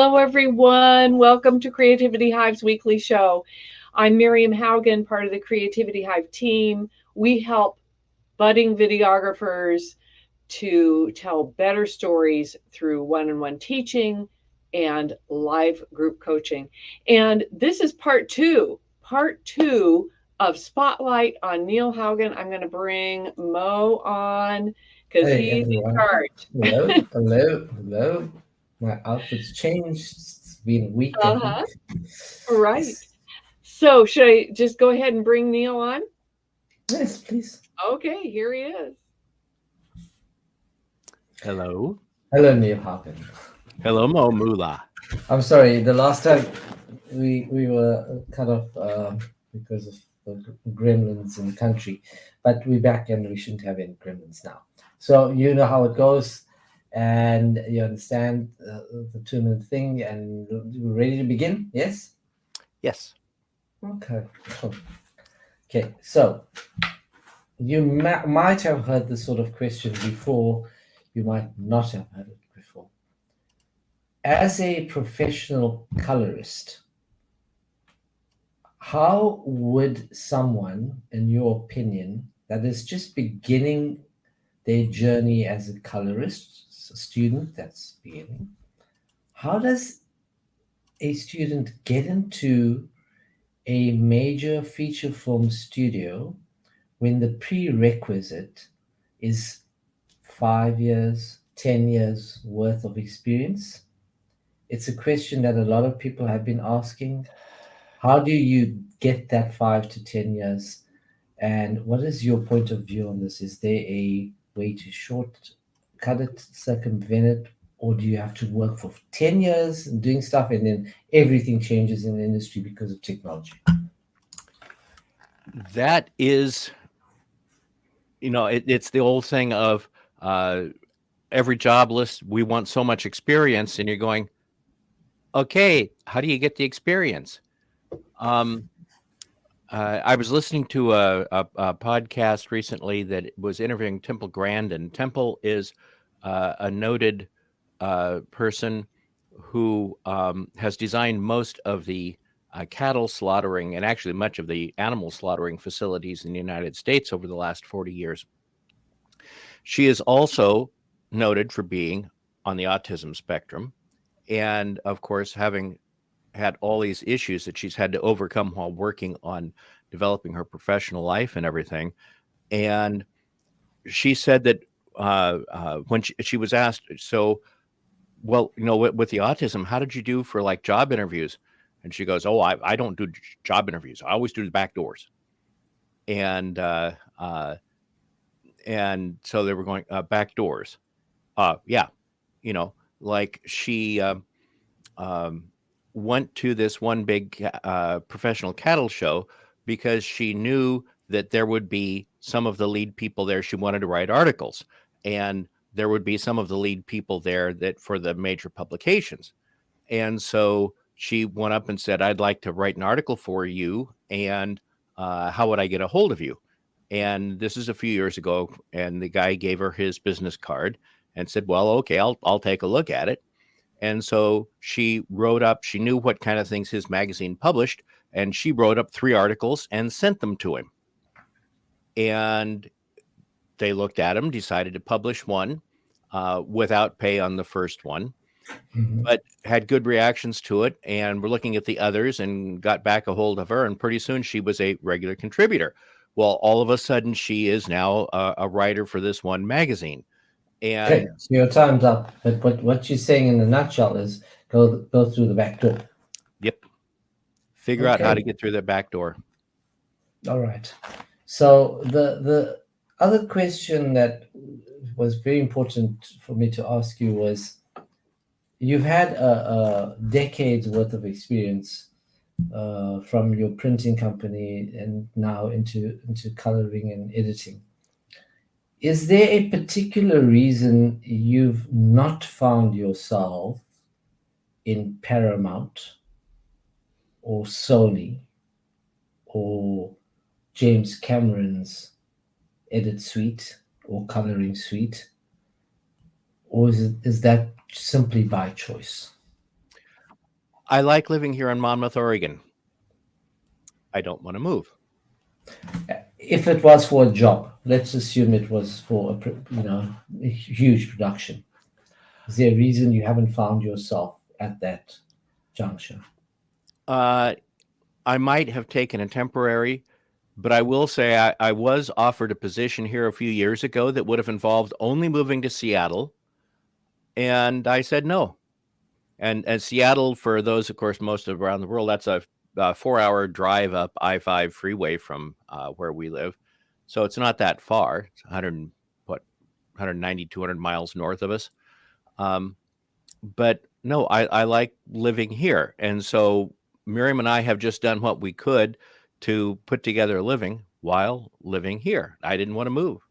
Hello, everyone. Welcome to Creativity Hive's weekly show. I'm Miriam Haugen, part of the Creativity Hive team. We help budding videographers to tell better stories through one-on-one teaching and live group coaching. And this is part two of Spotlight on Neil Haugen. I'm going to bring Mo on because Hey he's in everyone. charge. Hello. My outfit's changed. It's been a week, I Uh-huh. think. Right. Yes. So should I just go ahead and bring Neil on? Yes, please. Okay, here he is. Hello. Hello, Neil Haugen. Hello, Mo Mula. I'm sorry. The last time we were cut off because of the gremlins in the country, but we're back and we shouldn't have any gremlins now. So you know how it goes, and you understand the 2 minute thing, and we're ready to begin. Yes. Yes. Okay. Cool. Okay. So you might have heard this sort of question before, you might not have heard it before. As a professional colorist, how would someone, in your opinion, that is just beginning their journey as a colorist, a student that's beginning, how does a student get into a major feature film studio when the prerequisite is 5 years, 10 years worth of experience? It's a question that a lot of people have been asking. How do you get that 5 to 10 years? And what is your point of view on this? Is there a way to shortcut it, circumvent it, or do you have to work for 10 years doing stuff and then everything changes in the industry because of technology? That is, it's the old thing of every job list, we want so much experience, and you're going, okay, how do you get the experience? I was listening to a podcast recently that was interviewing Temple Grandin. Temple is a noted person who has designed most of the cattle slaughtering and actually much of the animal slaughtering facilities in the United States over the last 40 years. She is also noted for being on the autism spectrum and, of course, having had all these issues that she's had to overcome while working on developing her professional life and everything. And she said that when she was asked, so, well, with the autism, how did you do for like job interviews? And she goes, oh, I don't do job interviews. I always do the back doors. And so they were going back doors. Yeah, like she um, went to this one big professional cattle show because she knew that there would be some of the lead people there. She wanted to write articles, and there would be some of the lead people there that for the major publications. And so she went up and said, I'd like to write an article for you, and how would I get a hold of you? And this is a few years ago, and the guy gave her his business card and said, well, okay, I'll take a look at it. And so she wrote up, she knew what kind of things his magazine published, and she wrote up 3 articles and sent them to him. And they looked at him, decided to publish one without pay on the first one, but had good reactions to it. And we're looking at the others and got back a hold of her. And pretty soon she was a regular contributor. Well, all of a sudden she is now a writer for this one magazine. Okay, And so your time's up. But what you're saying in a nutshell is go through the back door. yep, figure out how Okay, to get through the back door. all right. So the other question that was very important for me to ask you was, you've had a decade's worth of experience from your printing company and now into coloring and editing. Is there a particular reason you've not found yourself in Paramount or Sony or James Cameron's edit suite or coloring suite? Or is that simply by choice? I like living here in Monmouth, Oregon. I don't want to move. If it was for a job, let's assume it was for a huge production. Is there a reason you haven't found yourself at that juncture? Uh, I might have taken a temporary, but I will say I was offered a position here a few years ago that would have involved only moving to Seattle, and I said no. And Seattle, for those, of course, most of around the world, that's a 4-hour drive up I-5 freeway from where we live. So it's not that far. It's 190, 200 miles north of us. But no, I like living here. And so Miriam and I have just done what we could to put together a living while living here. I didn't want to move.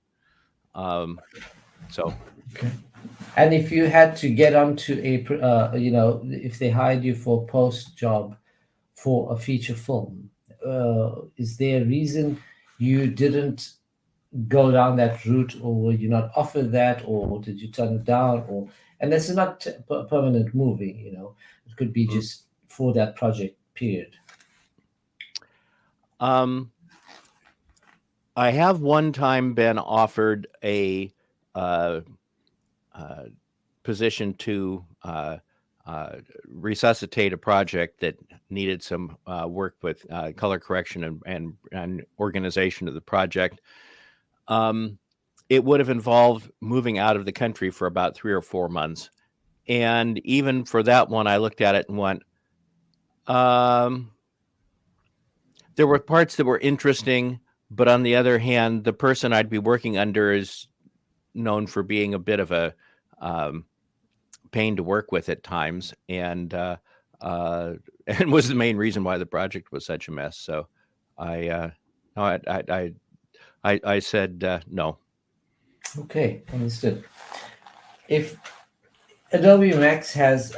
So Okay. And if you had to get onto if they hired you for a post job for a feature film, is there a reason you didn't go down that route, or were you not offered that, or did you turn it down? Or and this is not permanent moving, it could be just for that project period. I have one time been offered a position to resuscitate a project that needed some work with color correction and organization of the project. It would have involved moving out of the country for about 3 or 4 months. And even for that one, I looked at it and went, there were parts that were interesting, but on the other hand, the person I'd be working under is known for being a bit of a pain to work with at times, and was the main reason why the project was such a mess. So I said no. Okay, understood. If Adobe Max has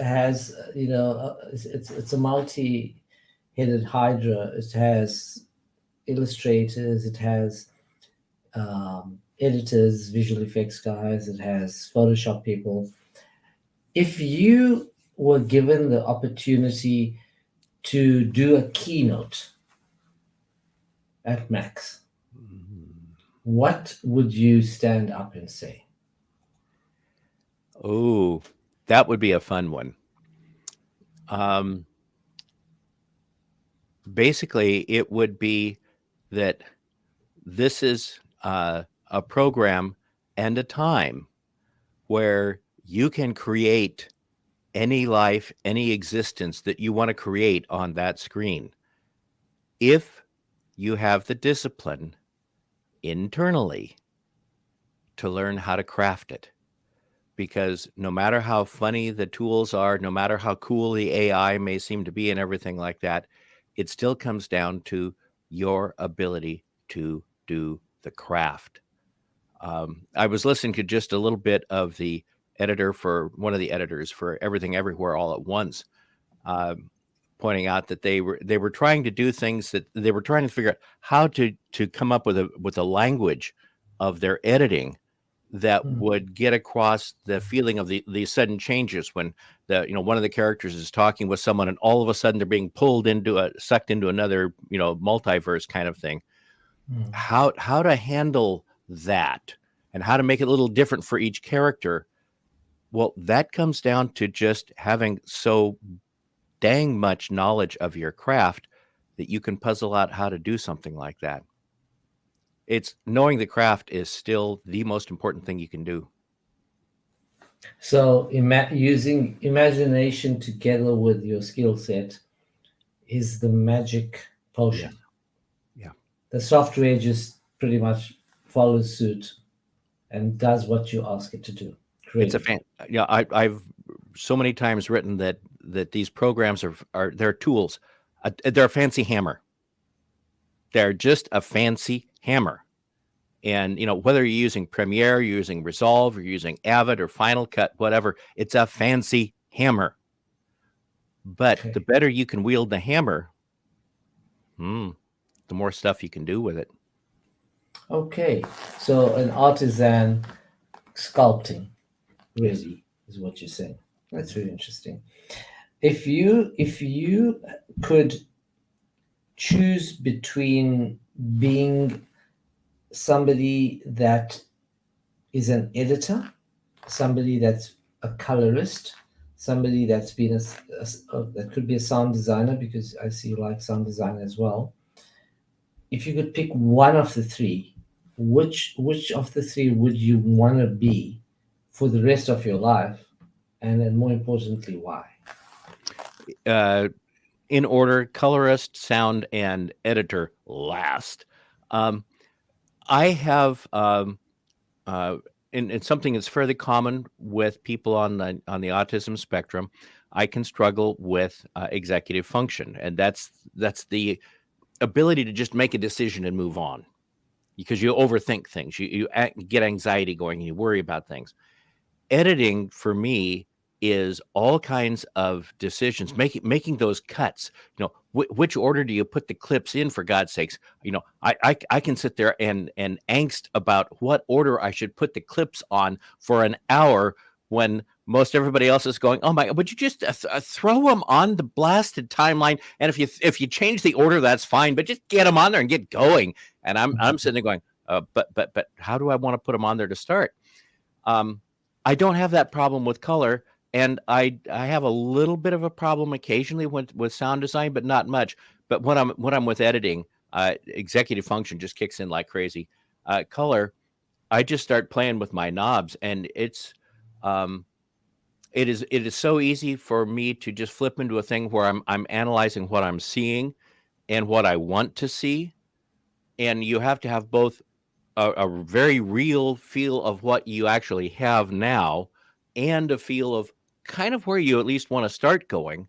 it's a multi-headed hydra. It has illustrators, it has editors, visual effects guys, it has Photoshop people. If you were given the opportunity to do a keynote at Max, what would you stand up and say? Oh, that would be a fun one. Basically, it would be that this is a program and a time where you can create any life, any existence that you want to create on that screen, if you have the discipline internally to learn how to craft it. Because no matter how funny the tools are, no matter how cool the AI may seem to be and everything like that, it still comes down to your ability to do the craft. I was listening to just a little bit of the editor for one of the editors for Everything Everywhere All at Once, pointing out that they were trying to do things, that they were trying to figure out how to come up with a language of their editing that would get across the feeling of the sudden changes when one of the characters is talking with someone and all of a sudden they're being sucked into another multiverse kind of thing. How to handle that and how to make it a little different for each character. Well, that comes down to just having so dang much knowledge of your craft that you can puzzle out how to do something like that. It's knowing the craft is still the most important thing you can do. So using imagination together with your skill set is the magic potion. Yeah. The software just pretty much follows suit and does what you ask it to do. Great. I've so many times written that these programs are they're tools. They're a fancy hammer. They're just a fancy hammer. And, whether you're using Premiere, you're using Resolve, you're using Avid or Final Cut, whatever, it's a fancy hammer. But the better you can wield the hammer, the more stuff you can do with it. Okay. So an artisan sculpting, really, is what you're saying. That's really interesting. If you could choose between being somebody that is an editor, somebody that's a colorist, somebody that's been that could be a sound designer, because I see you like sound design as well. If you could pick one of the three, which of the three would you want to be for the rest of your life, and then more importantly, why? In order: colorist, sound, and editor last. Um, I have and something that's fairly common with people on the autism spectrum. I can struggle with executive function, and that's the ability to just make a decision and move on, because you overthink things. You get anxiety going, and you worry about things. Editing for me is all kinds of decisions, making those cuts. Which order do you put the clips in, for God's sakes? I can sit there and angst about what order I should put the clips on for an hour, when most everybody else is going, oh my God, would you just throw them on the blasted timeline? And if you change the order, that's fine, but just get them on there and get going. And I'm sitting there going, but how do I want to put them on there to start? I don't have that problem with color, and I have a little bit of a problem occasionally with sound design, but not much. But when I'm with editing, executive function just kicks in like crazy. Color, I just start playing with my knobs, and um, it is so easy for me to just flip into a thing where I'm analyzing what I'm seeing and what I want to see, and you have to have both a very real feel of what you actually have now, and a feel of kind of where you at least want to start going,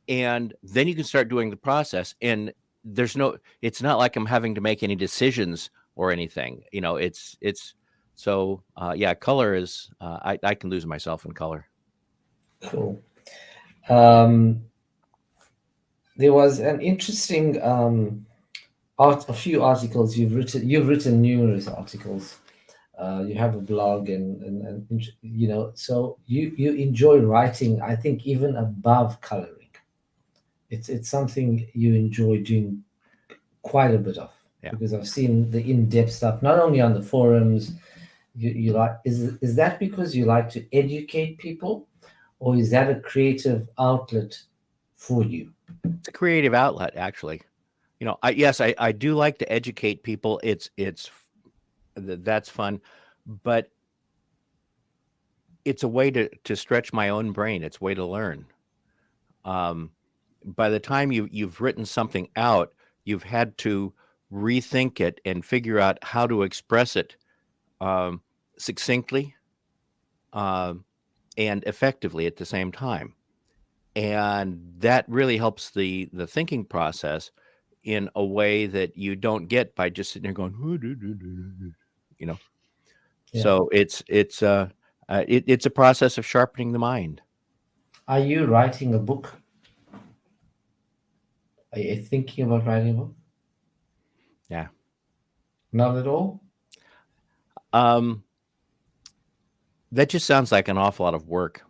and then you can start doing the process. And it's not like I'm having to make any decisions or anything. It's so yeah, color is I can lose myself in color. Cool. Um, there was an interesting a few articles you've written. You've written numerous articles. You have a blog, and so you enjoy writing. I think even above coloring, it's something you enjoy doing quite a bit of, Yeah. because I've seen the in-depth stuff, not only on the forums. You like, is that because you like to educate people, or is that a creative outlet for you? It's a creative outlet, actually. I do like to educate people. That's fun, but it's a way to stretch my own brain. It's a way to learn. Um, by the time you've written something out, you've had to rethink it and figure out how to express it um, succinctly um, and effectively at the same time. And that really helps the thinking process in a way that you don't get by just sitting there going, you know. Yeah. So it's a process of sharpening the mind. Are you writing a book? Are you thinking about writing a book? Yeah. Not at all. Um, that just sounds like an awful lot of work,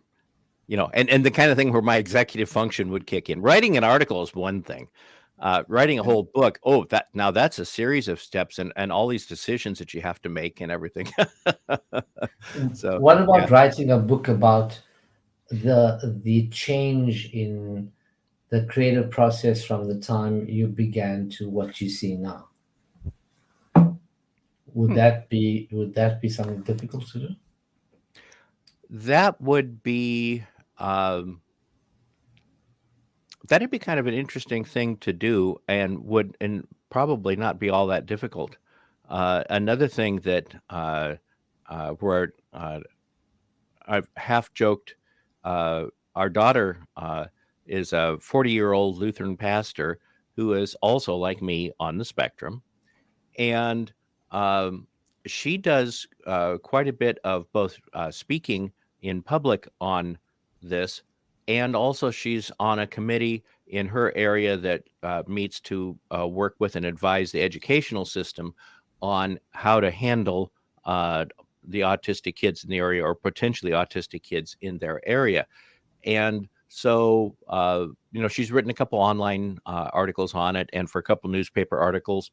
and the kind of thing where my executive function would kick in. Writing an article is one thing. Writing a whole book, that's a series of steps and all these decisions that you have to make and everything. So, What yeah. about writing a book about the change in the creative process from the time you began to what you see now? Would Hmm. that be something difficult to do? That would be um, that'd be kind of an interesting thing to do, and probably not be all that difficult. Another thing that where I've half joked, our daughter is a 40-year-old Lutheran pastor who is also like me on the spectrum, and um, she does quite a bit of both speaking in public on this, and also she's on a committee in her area that meets to work with and advise the educational system on how to handle the autistic kids in the area, or potentially autistic kids in their area. And So, she's written a couple online articles on it, and for a couple newspaper articles.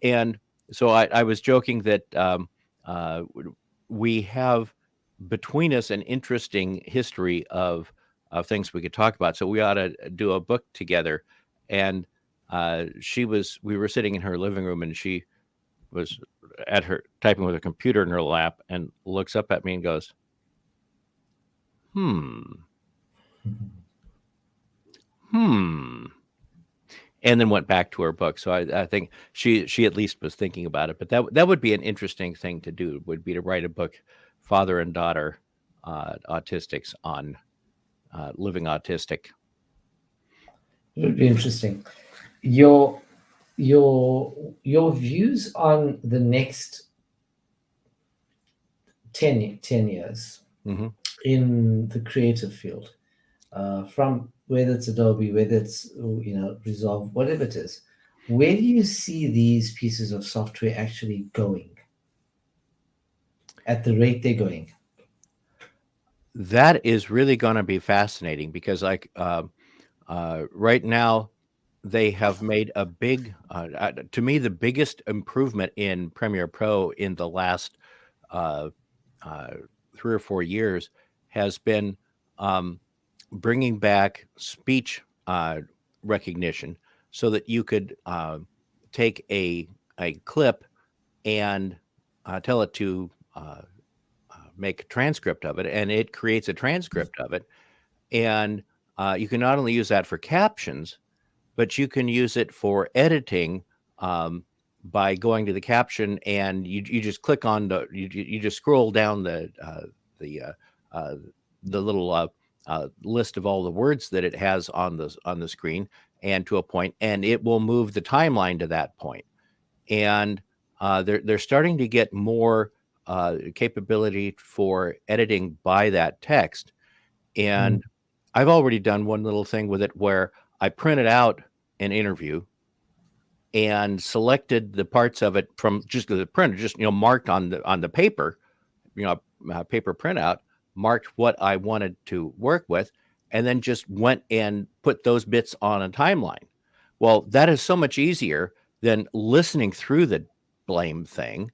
And so I was joking that we have between us an interesting history of things we could talk about. So we ought to do a book together. And we were sitting in her living room, and she was at her typing with a computer in her lap, and looks up at me and goes, hmm, hmm, and then went back to her book. So I think she at least was thinking about it. But that would be an interesting thing to do. Would be to write a book, father and daughter, autistics on living autistic. It would be interesting. Your your views on the next 10 years Hmm. in the creative field, from whether it's Adobe, whether it's Resolve, whatever it is, where do you see these pieces of software actually going at the rate they're going? That is really going to be fascinating because, like, right now, they have made a big, to me, the biggest improvement in Premiere Pro in the last uh, uh, 3 or 4 years has been um, bringing back speech recognition, so that you could take a clip and tell it to make a transcript of it, and it creates a transcript of it. And you can not only use that for captions, but you can use it for editing, um, by going to the caption, and you just click on you just scroll down the uh, uh, the little list of all the words that it has on the screen, and to a point, and it will move the timeline to that point. And they're starting to get more capability for editing by that text. Mm, And I've already done one little thing with it where I printed out an interview and selected the parts of it from just the printer, just marked on the paper, paper printout, marked what I wanted to work with, and then just went and put those bits on a timeline. Well, that is so much easier than listening through the blame thing,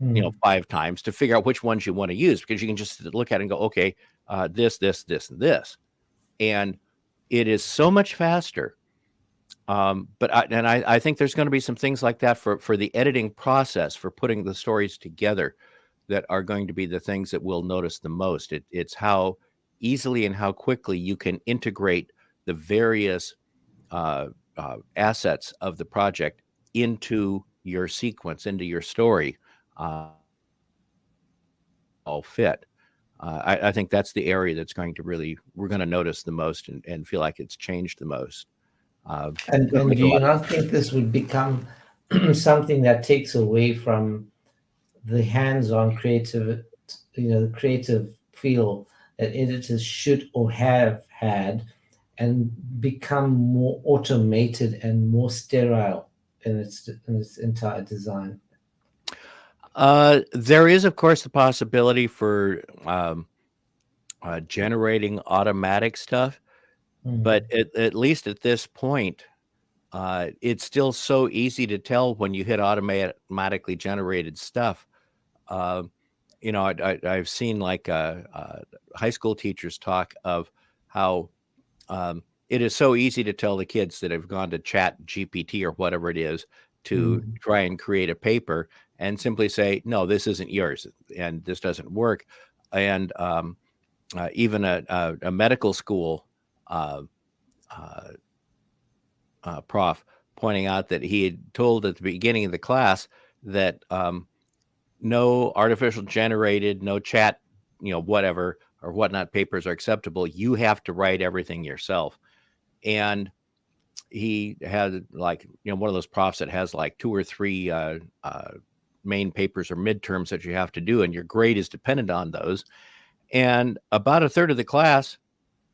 mm. 5 times to figure out which ones you want to use, because you can just look at it and go, okay, this, and this. And it is so much faster. But I think there's going to be some things like that for the editing process, for putting the stories together, that are going to be the things that we'll notice the most. It's how easily and how quickly you can integrate the various uh, assets of the project into your sequence, into your story, all fit. I think that's the area that's going to really, we're going to notice the most, and feel like it's changed the most. It'll And make do a you lot of not think this would become something that takes away from the hands-on creative, the creative feel that editors should or have had, and become more automated and more sterile in its entire design? There is, of course, the possibility for generating automatic stuff, but Mm, at least at this point, it's still so easy to tell when you hit automatically generated stuff. Uh, I've seen, like, high school teachers talk of how it is so easy to tell the kids that have gone to Chat GPT or whatever it is to mm, try and create a paper, and simply say, no, this isn't yours, and this doesn't work. And even a medical school uh, uh, prof pointing out that he had told at the beginning of the class that no artificial generated, no chat, whatever or whatnot papers are acceptable. You have to write everything yourself. And he had, like, one of those profs that has like 2 or 3 main papers or midterms that you have to do, and your grade is dependent on those. And about a third of the class,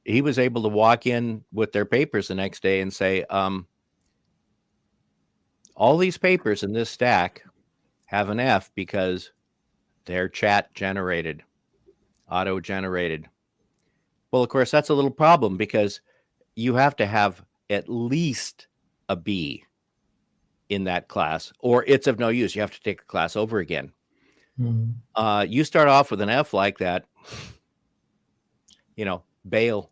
he was able to walk in with their papers the next day and say, all these papers in this stack have an F because they're chat generated, auto generated. Well, of course, that's a little problem because you have to have at least a B in that class, or it's of no use. You have to take the class over again. You start off with an F like that, bail.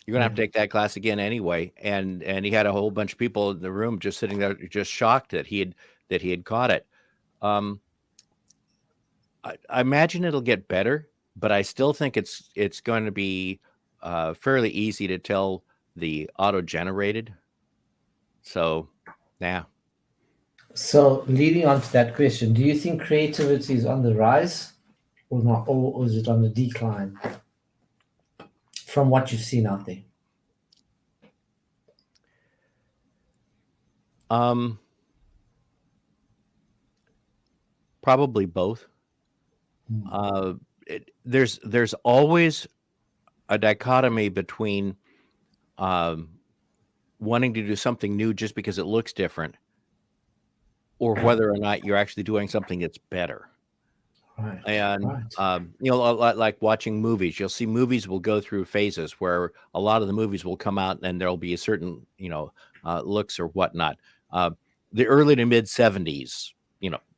You're gonna have to take that class again anyway. And he had a whole bunch of people in the room just sitting there, just shocked that he had caught it. Um, I imagine it'll get better, but I still think it's going to be fairly easy to tell the auto-generated. So, yeah. So, leading on to that question, do you think creativity is on the rise or not, or is it on the decline from what you've seen out there? Probably both. There's always a dichotomy between wanting to do something new just because it looks different, or whether or not you're actually doing something that's better. Right. And Right. like watching movies, you'll see movies will go through phases where a lot of the movies will come out and there'll be a certain looks or whatnot. The early to mid 70s,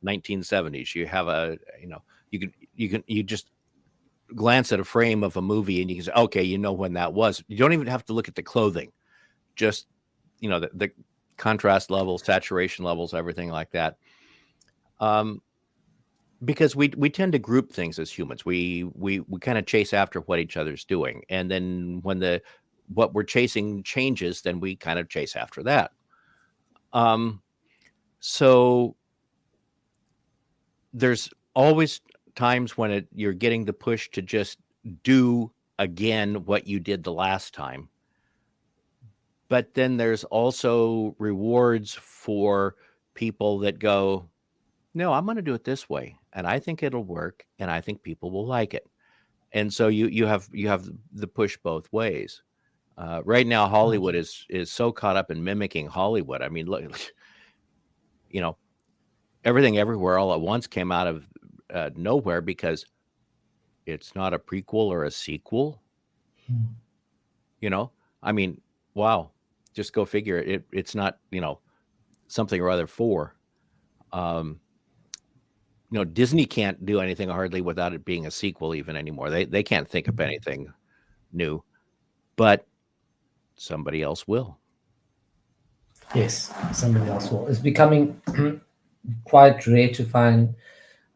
1970s, you have you just glance at a frame of a movie and you can say, okay, when that was. You don't even have to look at the clothing, just the contrast levels, saturation levels, everything like that. Because we tend to group things as humans. We kind of chase after what each other's doing, and then when what we're chasing changes, then we kind of chase after that. So there's always times when you're getting the push to just do again what you did the last time. But then there's also rewards for people that go, no, I'm going to do it this way, and I think it'll work, and I think people will like it. And so you have the push both ways. Right now, Hollywood is so caught up in mimicking Hollywood. I mean, look, Everything Everywhere All at Once came out of nowhere because it's not a prequel or a sequel. I mean, wow, just go figure it. It's not something or other for. Disney can't do anything hardly without it being a sequel even anymore. They can't think of anything new, but somebody else will. Yes, somebody else will. It's becoming quite rare to find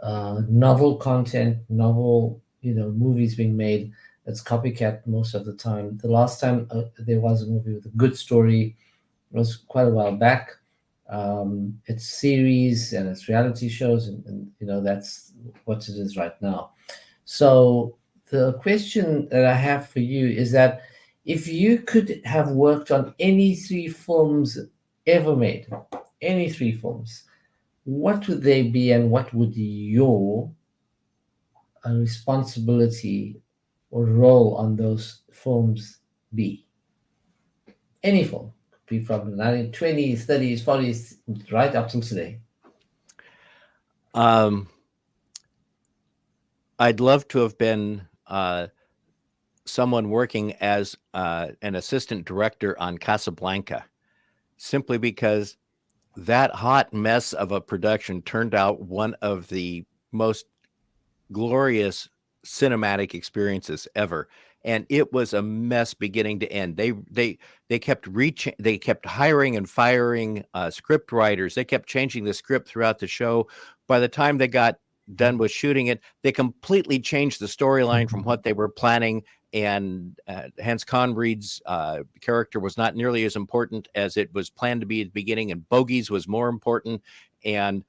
novel content, novel movies being made that's copycat most of the time. The last time there was a movie with a good story was quite a while back. It's series and it's reality shows, and that's what it is right now. So the question that I have for you is that if you could have worked on any three films ever made, any three films, what would they be, and what would your responsibility or role on those films be? Any film, could be from the 1920s, 30s, 40s, right up till today. I'd love to have been someone working as an assistant director on Casablanca, simply because that hot mess of a production turned out one of the most glorious cinematic experiences ever. And it was a mess beginning to end. They kept hiring and firing script writers. They kept changing the script throughout the show. By the time they got done with shooting it, they completely changed the storyline from what they were planning. And Hans Conried's character was not nearly as important as it was planned to be at the beginning, and Bogey's was more important. And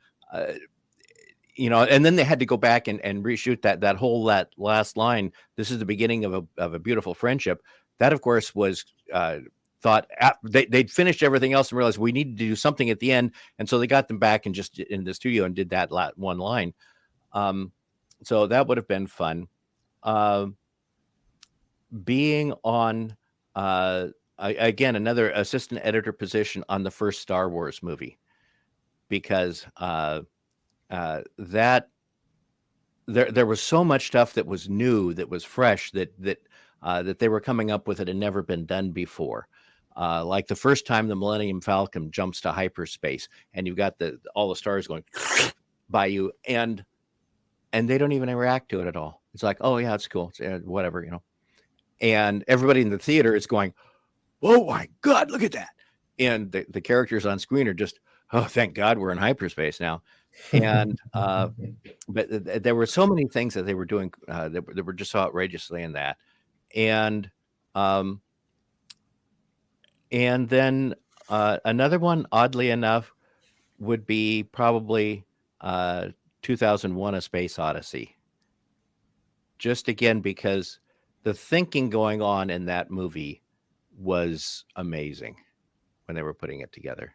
and then they had to go back and reshoot that last line. This is the beginning of a beautiful friendship. That, of course, was thought they'd finished everything else and realized we needed to do something at the end, and so they got them back and just in the studio and did that one line. So that would have been fun. Being on again another assistant editor position on the first Star Wars movie, because that there was so much stuff that was new, that was fresh, that that they were coming up with that had never been done before. Like the first time the Millennium Falcon jumps to hyperspace, and you've got all the stars going by you, and they don't even react to it at all. It's like, oh yeah, it's cool, it's, whatever, and everybody in the theater is going, oh my God, look at that. And the characters on screen are just, oh, thank God we're in hyperspace now. And but there were so many things that they were doing that were just so outrageously in that. And um, and then another one, oddly enough, would be probably 2001: A Space Odyssey. Just again because the thinking going on in that movie was amazing when they were putting it together.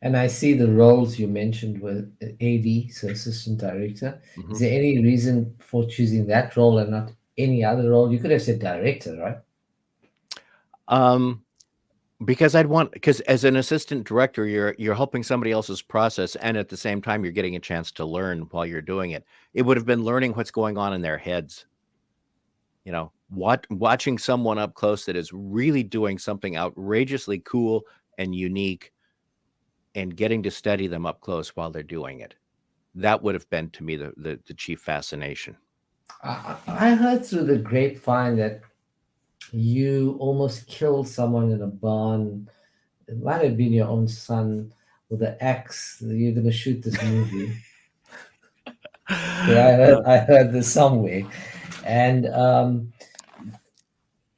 And I see the roles you mentioned with AD, so assistant director. Mm-hmm. Is there any reason for choosing that role and not any other role? You could have said director, right? Because because as an assistant director, you're helping somebody else's process, and at the same time, you're getting a chance to learn while you're doing it. It would have been learning what's going on in their heads. Watching someone up close that is really doing something outrageously cool and unique, and getting to study them up close while they're doing it. That would have been to me the chief fascination. I heard through the grapevine that you almost killed someone in a barn. It might have been your own son with an axe. You're going to shoot this movie. Okay, I heard this somewhere. And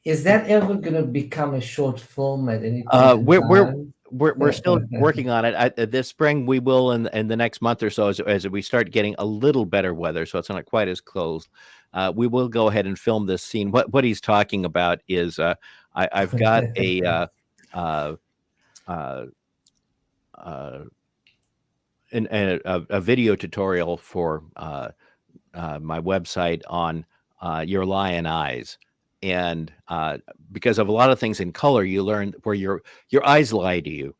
is that ever going to become a short film at any point in time? We're still working on it. This spring we will, in the next month or so, as we start getting a little better weather, so it's not quite as close. We will go ahead and film this scene. What he's talking about is I've got a video tutorial for my website on your lion eyes. And because of a lot of things in color, you learn where your eyes lie to you.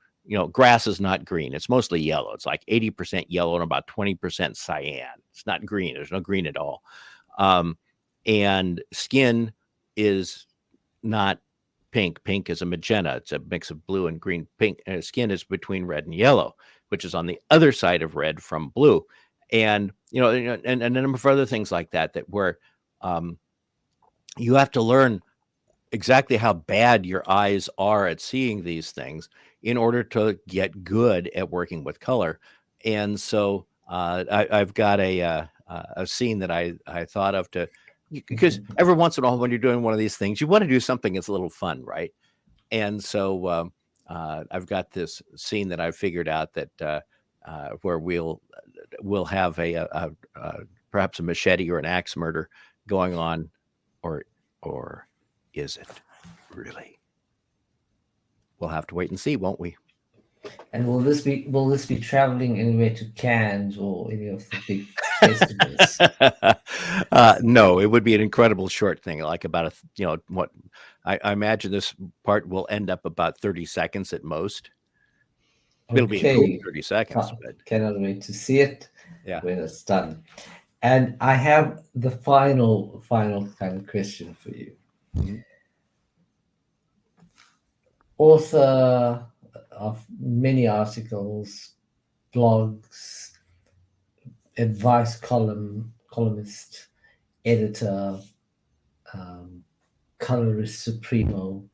Grass is not green. It's mostly yellow. It's like 80% yellow and about 20% cyan. It's not green. There's no green at all. And skin is not pink. Pink is a magenta. It's a mix of blue and green. Pink skin is between red and yellow, which is on the other side of red from blue. And, and a number of other things like that where you have to learn exactly how bad your eyes are at seeing these things in order to get good at working with color. And so I've got a scene that I thought of because every once in a while when you're doing one of these things, you want to do something that's a little fun, right? And so I've got this scene that I've figured out that where we'll have perhaps a machete or an axe murder going on, or is it really? We'll have to wait and see, won't we? And will this be traveling anywhere to Cannes or any of the big festivals? No, it would be an incredible short thing, like about what I imagine this part will end up about 30 seconds at most. It'll be a cool 30 seconds, but cannot wait to see it when it's done. Yeah. And I have the final kind of question for you. Mm-hmm. Author of many articles, blogs, advice columnist, editor, colorist supremo,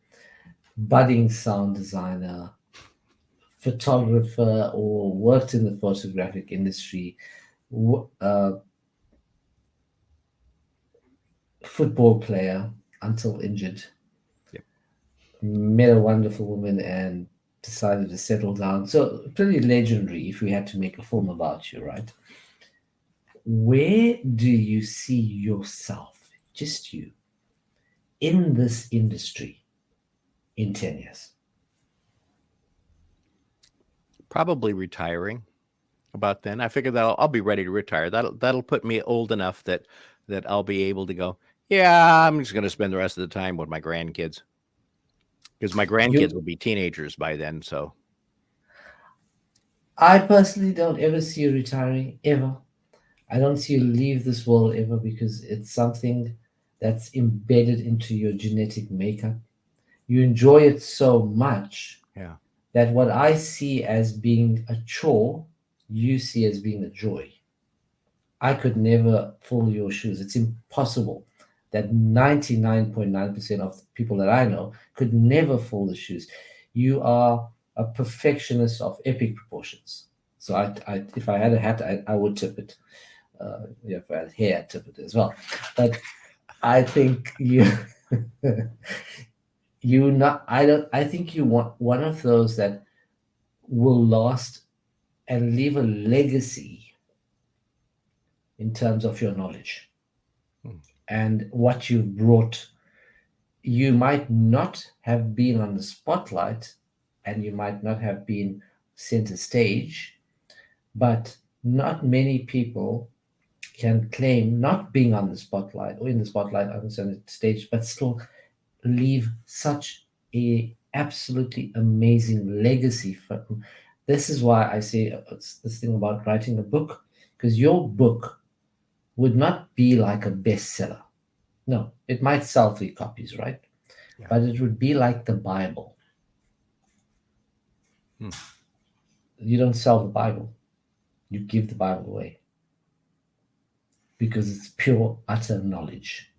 budding sound designer, photographer, or worked in the photographic industry, football player until injured. Yep. Met a wonderful woman and decided to settle down. So pretty legendary if we had to make a film about you, right? Where do you see yourself, just you, in this industry in 10 years? Probably retiring about then. I figure that I'll be ready to retire. That'll put me old enough that I'll be able to go, yeah, I'm just going to spend the rest of the time with my grandkids. Because my grandkids will be teenagers by then, so. I personally don't ever see you retiring, ever. I don't see you leave this world ever, because it's something that's embedded into your genetic makeup. You enjoy it so much Yeah. that what I see as being a chore, you see as being a joy. I could never fill your shoes. It's impossible. That 99.9% of the people that I know could never fill the shoes. You are a perfectionist of epic proportions. So if I had a hat, I would tip it. Yeah, if I had hair, I'd tip it as well. But I think you, you not. I don't. I think you want one of those that will last and leave a legacy in terms of your knowledge Hmm. and what you've brought. You might not have been on the spotlight and you might not have been center stage, but not many people can claim not being on the spotlight or in the spotlight on the center stage, but still leave such a absolutely amazing legacy for. This is why I say it's this thing about writing a book, because your book would not be like a bestseller. No, it might sell 3 copies, right? Yeah. But it would be like the Bible. Hmm. You don't sell the Bible, you give the Bible away because it's pure, utter knowledge.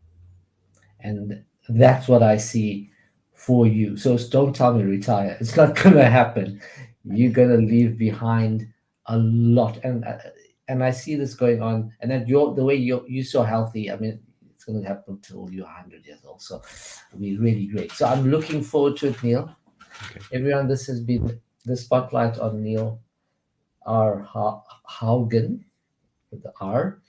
And that's what I see for you. So don't tell me retire. It's not going to happen. You're going to leave behind a lot. And I see this going on. And then the way you're so healthy. I mean, it's going to happen until you're 100 years old. So it'll be really great. So I'm looking forward to it, Neil. Okay. Everyone, this has been the spotlight on Neil R. Haugen with the R.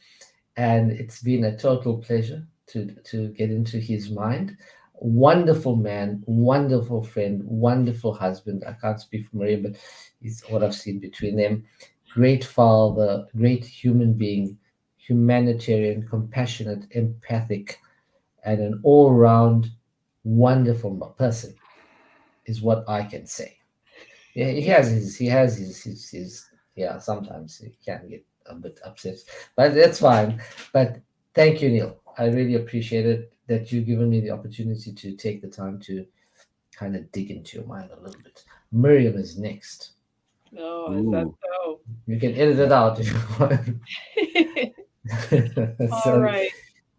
And it's been a total pleasure to get into his mind. Wonderful man, wonderful friend, wonderful husband. I can't speak for Maria, but it's what I've seen between them. Great father, great human being, humanitarian, compassionate, empathic, and an all-round wonderful person is what I can say. Yeah, he has his yeah, sometimes he can get a bit upset, but that's fine. But thank you, Neil. I really appreciate it that you've given me the opportunity to take the time to kind of dig into your mind a little bit. Miriam is next. Oh, is that Ooh. so? You can edit it Yeah. out if you want. All So right.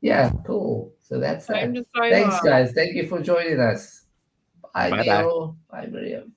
yeah, cool. So that's Time that. to sign Thanks, off. guys. Thank you for joining us. Bye, Bye bye. Neil. Bye, Miriam.